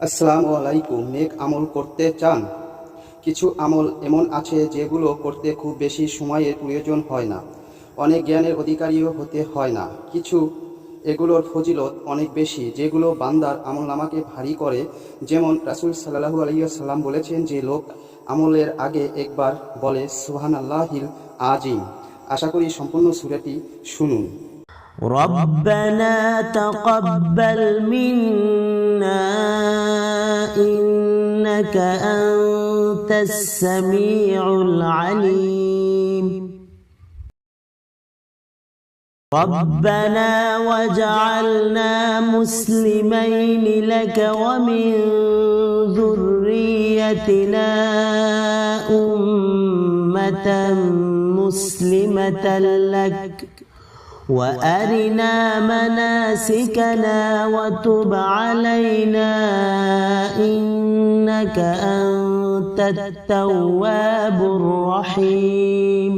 আসসালামু আলাইকুম। নেক আমল করতে চান? কিছু আমল এমন আছে যেগুলো করতে খুব বেশি সময়ের প্রয়োজন হয় না, অনেক জ্ঞানের অধিকারীও হতে হয় না। কিছু এগুলোর ফজিলত অনেক বেশি, যেগুলো বান্দার আমলনামাকে ভারী করে। যেমন রাসূল সাল্লাল্লাহু আলাইহি ওয়াসাল্লাম বলেছেন যে লোক আমলের আগে একবার বলে সুবহানাল্লাহিল আযীম। আশা করি সম্পূর্ণ সূরাটি শুনুন। ربنا تقبل منا إنك أنت السميع العليم ربنا وجعلنا مسلمين لك ومن ذريتنا أمة مسلمة لك وأرنا مناسكنا وتب علينا إنك أنت التواب الرحيم